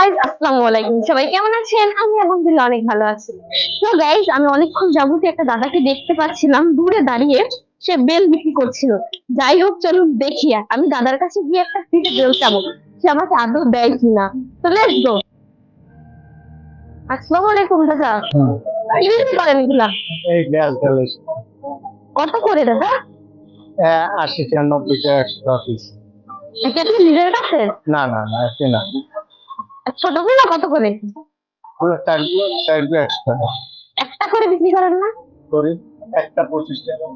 Guys, আসসালামু আলাইকুম। সবাই কেমন আছেন? আমি আলহামদুলিল্লাহ অনেক ভালো আছি। তো গাইস, আমি অনেকক্ষণ যাবত একটা দাদাকে দেখতে পাচ্ছিলাম দূরে দাঁড়িয়ে, সে বেল বিক্রি করছিল। যাই হোক, চলুন দেখি আমি দাদার কাছে গিয়ে একটা ফ্রিতে বেল চাবো, সে আমাকে আদৌ দেয় কিনা। তো লেটস গো। আসসালামু আলাইকুম দাদা, হুম, কি বিক্রি করেন এগুলা? এই গ্যাস চল্লিশ কত করে দাদা? 80 90 টাকা একশো পিস। এটা কি নিজের কাছে? না না না এসে না আর ছোটগুলো কত করে? পুরো চার চার একশো একটা করে বিক্রি করেন না? করি। একটা 25 টাকা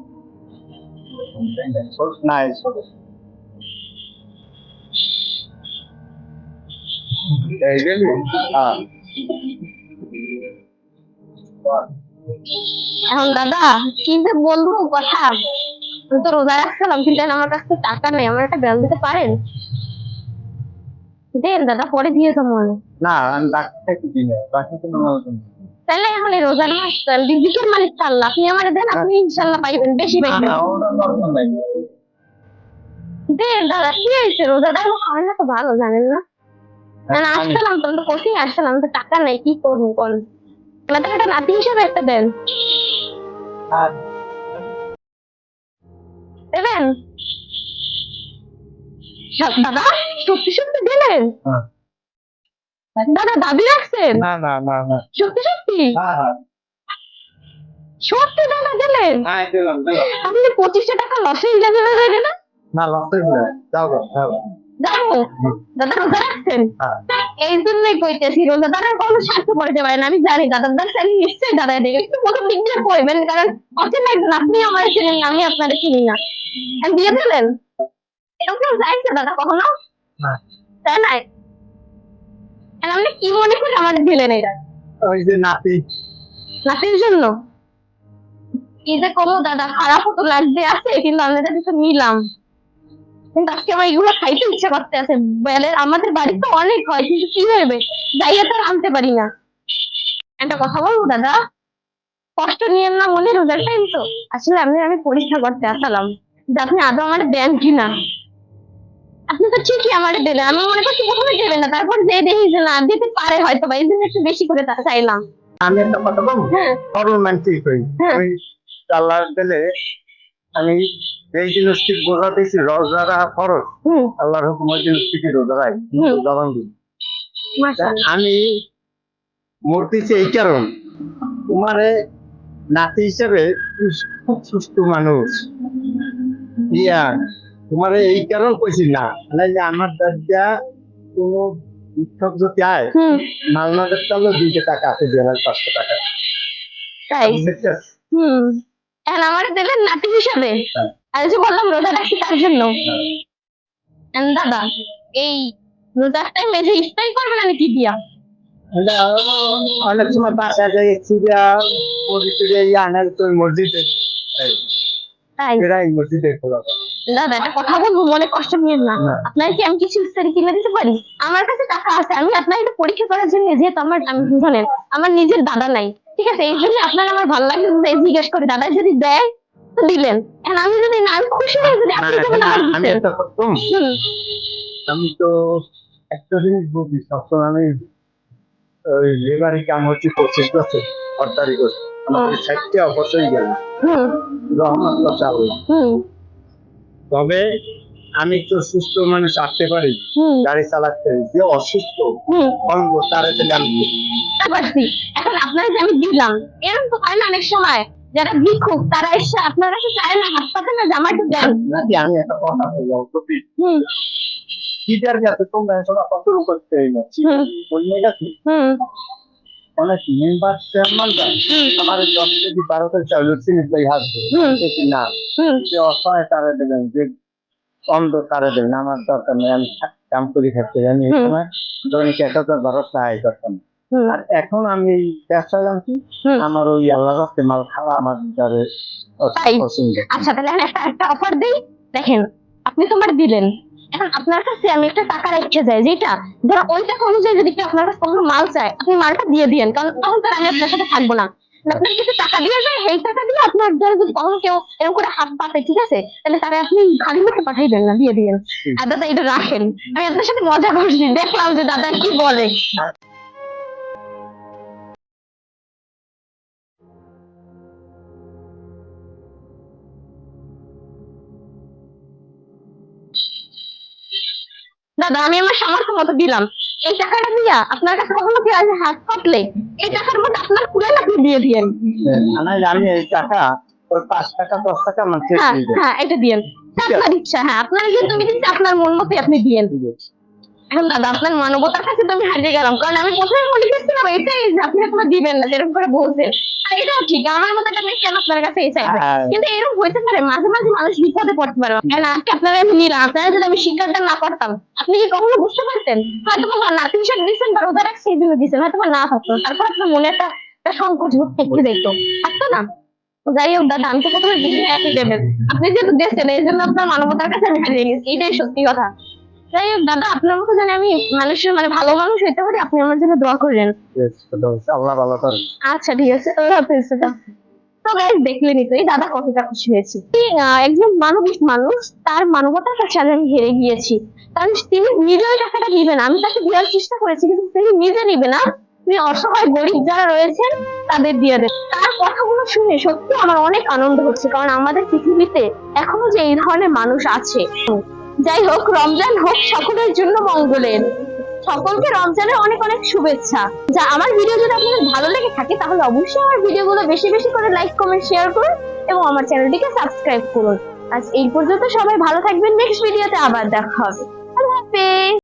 না এসে এই গেলি। হ্যাঁ এখন দাদা, কি যে বলবো কথা, আমি তো রোজা রাখছিলাম, কিন্তু এখন আমার কাছে টাকা নেই। আমার একটা বেল দিতে পারেন? দেন দাদা, পরে দিয়ে তো মনে। না আমি ডাক্তার থেকে কিনে বাকি কোনো মানুষ নেই। তাহলে এখন এই রোজার মাস দিকের মালিক আল্লাহ, আপনি আমার দেন, আপনি ইনশাল্লাহ পাইবেন, বেশি না পাইবেন। না ওটা দরকার নাই। দেন দাদা, কি হয়েছে? রোজাটা খাওয়ান না তো ভালো, জানেন না? না আসছিলাম তো, কোথায় আসছিলাম, তো টাকা নেই, কি করবো বল? আপনাদের একটা নাতি হিসেবে একটা দেন, আর দেবেন? দাদা, সত্যি সত্যি দিলেন? হ্যাঁ। দাদা দাবি রাখছেন? না না না না সত্যি সত্যি? হ্যাঁ হ্যাঁ সত্যি দাদা দিলেন? হ্যাঁ দিলাম দিলাম। আপনি 25 টাকা লসে যাবে না? না লসই হলে যাও গো, যাও যাবো। দাদা রোজা রাখছেন? হ্যাঁ এই জন্যই কইতেছি, রোজাদারের কোনো স্বার্থ পড়তে পারে না। আমি জানি দাদার দ্বারা আমি নিশ্চয়ই দাদাই দেখে একটু প্রথম দিক দিয়ে কইবেন, কারণ অচেনা একজন, আপনি আমার চিনেন না, আমি আপনাদের চিনি না। আর দিয়ে দিলেন? এরকম চাইছে দাদা কখনো? না তাই নাই? আর আপনি কি মনে করে আমাদের দিলেন এটা? ওই যে নাতি নাতির জন্য? কি যে করবো দাদা, খারাপও তো লাগতে আছে, কিন্তু আমি এটা কিছু নিলাম। কিন্তু আজকে আমার এগুলো খাইতে ইচ্ছা করতে আছে। বেলের আমাদের বাড়িতে অনেক হয়, কিন্তু কি হবে, যাইয়া তো আর আনতে পারি না। একটা কথা বলবো দাদা, কষ্ট নিয়েন না মনে, রোজার টাইম তো। আসলে আমি পরীক্ষা করতে আসলাম যে আপনি আদৌ আমার দেন কিনা। আপনি তো ঠিকই আমার দিলেন, আমি মনে করছি প্রথমে দেবেন না, তারপর যে দেখি যে না দিতে পারে হয়তো বা, এই জন্য একটু বেশি করে চাইলাম। আমি একটা কথা বলবো। হ্যাঁ সরল মানসিক হই। হ্যাঁ। আমি আল্লাহ দিলে আমি এই জিনিস ঠিক বোঝাতেছি রোজারা ফরজ। হুম আল্লাহর হুকুম ওই জিনিস ঠিকই রোজা রাখি হুম। জবান দিই। তা মাশাআল্লাহ। আমি মরতেছি এই কারণ তোমারে নাতি হিসেবে তুমি খুব সুস্থ মানুষ ইয়া তোমারে এই কারণ কইছি না নাইলে আমার দাদা কোনো শিক্ষক যদি আয় হুম। মালনাদের চালো 2 টাকা আছে 2500 টাকা তাই? বুঝতে হুম। এখন আমার দিলেন নাতি হিসাবে, আর এই যে বললাম রোজা রাখছি তার জন্য। দাদা, এই রোজার টাইমে যে ইফতারি করবেন আমি কি দিয়া? অনেক সময় বাসা যায় সিরিয়া মসজিদে আনার তো মসজিদে তাই? এরাই মসজিদে খোলা দাদা একটা কথা বলবো, মনে কষ্ট নিয়েন না। না আপনার কি আমি কিছু ইফতারি কিনে দিতে পারি? আমার কাছে টাকা আছে, আমি আপনার একটু পরীক্ষা করার জন্য, যেহেতু আমি শোনেন, আমার নিজের দাদা নাই, ঠিক আছে? এই জন্য আপনার আমার ভালো লাগে যে জিজ্ঞেস করি, দাদা যদি দেয় তো দিলেন, এখন আমি যদি না, আমি খুশি হয়ে যদি আপনি যেমন আমার আমি দিচ্ছেন। একটা করতাম আমি তো একটা জিনিস বুঝি সবসময় আমি ওই লেবারি কাম হচ্ছে 25 বছর সরকারি করছি আমাদের 60 বছরই গেল হুম রহমত চালু হুম তবে আমি তো সুস্থ মানুষ আসতে পারি হুম গাড়ি চালাতে পারি যে অসুস্থ হুম। অঙ্গ তারা দিলে আমি বুঝতে পারছি। এখন আপনার যে আমি দিলাম, এরকম তো হয় না অনেক সময়, যারা ভিক্ষুক তারা এসে আপনার কাছে চায় না, হাত পাতে না, জামা একটু দেন। নাকি আমি একটা কথা বলবো কপি হুম কিটার গেছে তোমরা এখন কত করতে এই না হুম বললে গেছে হুম অনেক মেম্বার চেয়ারম্যান আমার 10 থেকে 12 চাউল চিনি ভাই হাসবে না হুম যে অসহায় তারা দেবেন যে অন্ধ তারা দেবেন আমার দরকার নেই আমি কাম করি খাচ্ছি আমি এই হুম সময় দৈনিক 1000 12 সাহায্য করতাম হুম আর এখন আমি এই ব্যবসা জানছি হুম। আমার ওই আল্লাহ রাস্তে মাল খাওয়া আমার দ্বারে তাই? পছন্দ আচ্ছা, তাহলে আমি একটা অফার দিই। দেখেন, আপনি তো আমার দিলেন, এখন আপনার কাছে আমি একটা টাকা রেখে যাই, যেটা ধরো ওই টাকা অনুযায়ী যদি কেউ আপনার কাছে কোনো মাল চায়, আপনি মালটা দিয়ে দিয়েন, কারণ তখন তো আর আমি আপনার সাথে থাকবো না। আপনার কিছু টাকা দিয়ে যায়, এই টাকা দিয়ে আপনার দ্বারা যদি কখনো কেউ এরকম করে হাত পাতে, ঠিক আছে, তাহলে তারা আপনি খালি মুখে পাঠাই দেন না, দিয়ে দিবেন। আর দাদা এটা রাখেন, আমি আপনার সাথে মজা করছি, দেখলাম যে দাদা কি বলে। দাদা আমি আমার সামর্থ্য মতো দিলাম, এই টাকাটা দিয়া আপনার কাছে কখনো কি আসে হাত পাতলে, এই টাকার মধ্যে আপনার কুড়াল আপনি দিয়ে দিয়েন। আমি এই টাকা ওই 5 টাকা 10 টাকা মানুষের হ্যাঁ দিয়ে দেব। হ্যাঁ এটা দিয়েন, আপনার ইচ্ছা, হ্যাঁ আপনার যে তুমি দিচ্ছি আপনার মন মতোই আপনি দিয়েন। এখন দাদা আপনার মানবতার কাছে তো আমি হারিয়ে গেলাম, কারণ আমি প্রথমে মনে করছিলাম এটাই যে আপনি আপনার দিবেন না, যেরকম করে বলছেন। আর এটাও ঠিক, আমার মতো একটা মেয়ে কেন আপনার কাছে এসে আসবে? হ্যাঁ। কিন্তু এরকম হইতে পারে, মাঝে মাঝে মানুষ বিপদে পড়তে পারে, কারণ আজকে আপনারা আমি নিলাম, আপনারা যদি আমি শিক্ষাটা না করতাম, আপনি কি কখনো বুঝতে পারতেন? হয়তো বা নাতি হিসাবে দিচ্ছেন বা রোজা রাখছে এই জন্য দিচ্ছেন, হয়তো বা না থাকতো, তারপর আপনার মনে একটা সংকোচ বোধ থেকে যেত, থাকতো না? তো যাই হোক দাদা, আমি তো প্রথমে বুঝিনি একই দেবেন, আপনি যেহেতু দিচ্ছেন এই জন্য আপনার মানবতার কাছে আমি হারিয়ে গেছি, এটাই সত্যি কথা। যাই হোক দাদা, আপনার মতো জানি আমি মানুষের ভালো মানুষ হইতে পারি, আপনি আমার জন্য দোয়া করেন। আল্লাহ ভালো করে। আচ্ছা ঠিক আছে, আল্লাহ হাফেজ দাদা। তো গাইস দেখলেনই তো এই দাদা কতটা খুশি হয়েছে। একজন মানবিক মানুষ, তার মানবতার কাছে আজ আমি হেরে গিয়েছি, কারণ তিনি নিজে ওই টাকাটা দিবেন, আমি তাকে দেওয়ার চেষ্টা করেছি কিন্তু তিনি নিজে নিবে না, তিনি অসহায় গরিব যারা রয়েছেন তাদের দিয়ে দেন। তার কথাগুলো শুনে সত্যি আমার অনেক আনন্দ হচ্ছে, কারণ আমাদের পৃথিবীতে এখনো যে এই ধরনের মানুষ আছে। যাই হোক, রমজান হোক সকলের জন্য মঙ্গলের। সকলকে রমজানের অনেক অনেক শুভেচ্ছা। যা আমার ভিডিও যদি আপনাদের ভালো লেগে থাকে তাহলে অবশ্যই আমার ভিডিওগুলো বেশি বেশি করে লাইক কমেন্ট শেয়ার করুন এবং আমার চ্যানেলটিকে সাবস্ক্রাইব করুন। আজ এই পর্যন্ত, সবাই ভালো থাকবেন, নেক্সট ভিডিওতে আবার দেখা হবে। আল্লাহ হাফেজ।